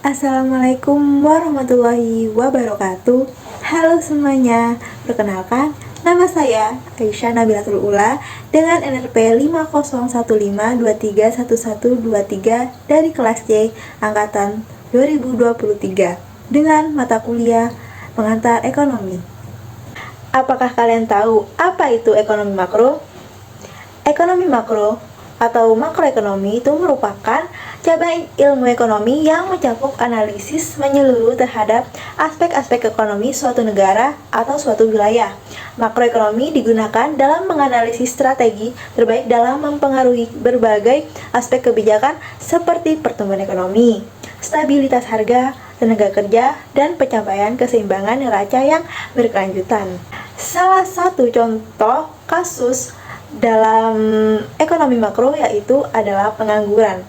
Assalamualaikum warahmatullahi wabarakatuh. Halo semuanya, perkenalkan nama saya Aisyah Nabilatul Ula dengan NRP 5015231123 dari kelas C angkatan 2023 dengan mata kuliah pengantar ekonomi. Apakah kalian tahu apa itu ekonomi makro? Ekonomi makro atau makroekonomi itu merupakan cabang ilmu ekonomi yang mencakup analisis menyeluruh terhadap aspek-aspek ekonomi suatu negara atau suatu wilayah. Makroekonomi digunakan dalam menganalisis strategi terbaik dalam mempengaruhi berbagai aspek kebijakan seperti pertumbuhan ekonomi, stabilitas harga, tenaga kerja, dan pencapaian keseimbangan neraca yang berkelanjutan. Salah satu contoh kasus dalam ekonomi makro yaitu adalah pengangguran.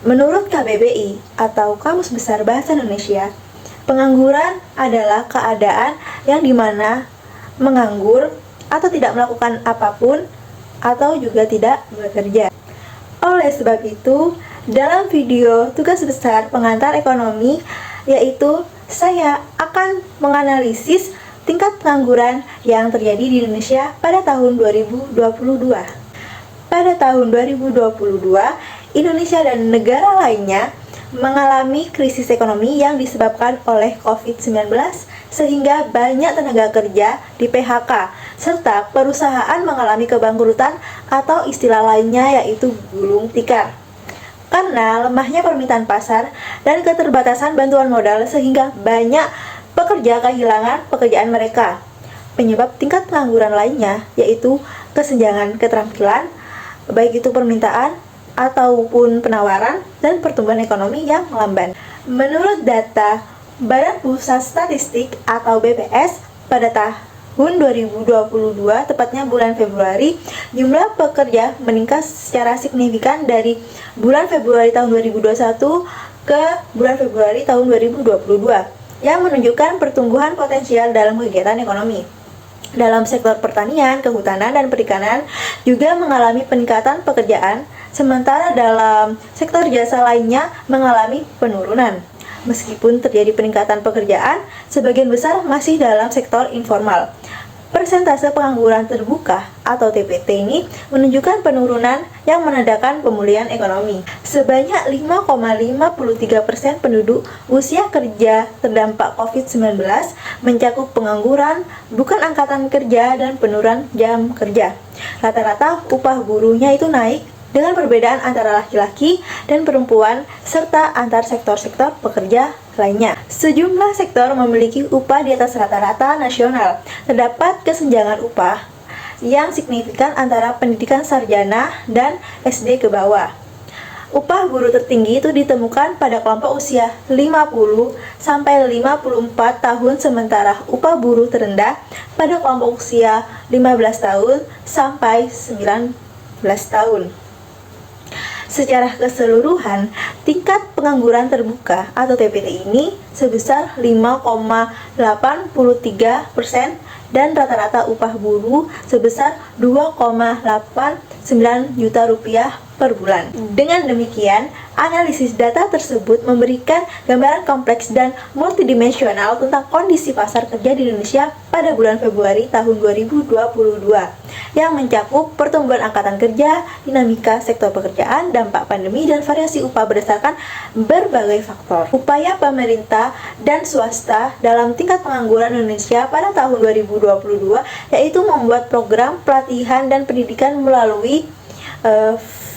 Menurut KBBI atau Kamus Besar Bahasa Indonesia, pengangguran adalah keadaan yang dimana menganggur atau tidak melakukan apapun atau juga tidak bekerja. Oleh sebab itu, dalam video tugas besar pengantar ekonomi yaitu saya akan menganalisis tingkat pengangguran yang terjadi di Indonesia pada tahun 2022. Pada tahun 2022, Indonesia dan negara lainnya mengalami krisis ekonomi yang disebabkan oleh COVID-19 sehingga banyak tenaga kerja di PHK serta perusahaan mengalami kebangkrutan atau istilah lainnya yaitu gulung tikar. Karena lemahnya permintaan pasar dan keterbatasan bantuan modal sehingga banyak pekerja kehilangan pekerjaan mereka. Penyebab tingkat pengangguran lainnya yaitu kesenjangan keterampilan, baik itu permintaan ataupun penawaran dan pertumbuhan ekonomi yang melambat. Menurut data Badan Pusat Statistik atau BPS pada tahun 2022, tepatnya bulan Februari, jumlah pekerja meningkat secara signifikan dari bulan Februari tahun 2021 ke bulan Februari tahun 2022. Yang menunjukkan pertumbuhan potensial dalam kegiatan ekonomi. Dalam sektor pertanian, kehutanan, dan perikanan juga mengalami peningkatan pekerjaan, sementara dalam sektor jasa lainnya mengalami penurunan. Meskipun terjadi peningkatan pekerjaan, sebagian besar masih dalam sektor informal. Persentase pengangguran terbuka atau TPT ini menunjukkan penurunan yang menandakan pemulihan ekonomi. Sebanyak 5,53% penduduk usia kerja terdampak COVID-19 mencakup pengangguran, bukan angkatan kerja dan penurunan jam kerja. Rata-rata upah buruhnya itu naik dengan perbedaan antara laki-laki dan perempuan serta antar sektor-sektor pekerja lainnya. Sejumlah sektor memiliki upah di atas rata-rata nasional. Terdapat kesenjangan upah yang signifikan antara pendidikan sarjana dan SD ke bawah. Upah buruh tertinggi itu ditemukan pada kelompok usia 50 sampai 54 tahun, sementara upah buruh terendah pada kelompok usia 15 tahun sampai 19 tahun. Secara keseluruhan, tingkat pengangguran terbuka atau TPT ini sebesar 5,83% dan rata-rata upah buruh sebesar 2,89 juta rupiah per bulan. Dengan demikian, analisis data tersebut memberikan gambaran kompleks dan multidimensional tentang kondisi pasar kerja di Indonesia pada bulan Februari tahun 2022 yang mencakup pertumbuhan angkatan kerja, dinamika sektor pekerjaan, dampak pandemi, dan variasi upah berdasarkan berbagai faktor. Upaya pemerintah dan swasta dalam tingkat pengangguran Indonesia pada tahun 2022 yaitu membuat program pelatihan dan pendidikan melalui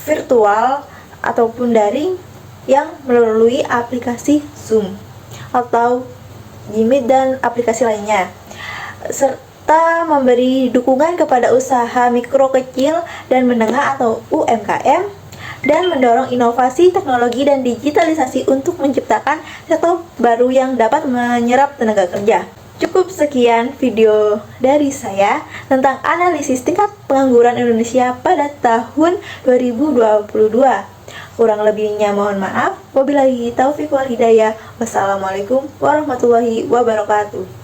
virtual ataupun daring yang melalui aplikasi Zoom atau Jimit dan aplikasi lainnya, serta memberi dukungan kepada usaha mikro, kecil, dan menengah atau UMKM, dan mendorong inovasi teknologi dan digitalisasi untuk menciptakan sektor baru yang dapat menyerap tenaga kerja. Cukup sekian video dari saya tentang analisis tingkat pengangguran Indonesia pada tahun 2022. Kurang lebihnya mohon maaf. Wabillahi taufiq wal hidayah. Wassalamualaikum warahmatullahi wabarakatuh.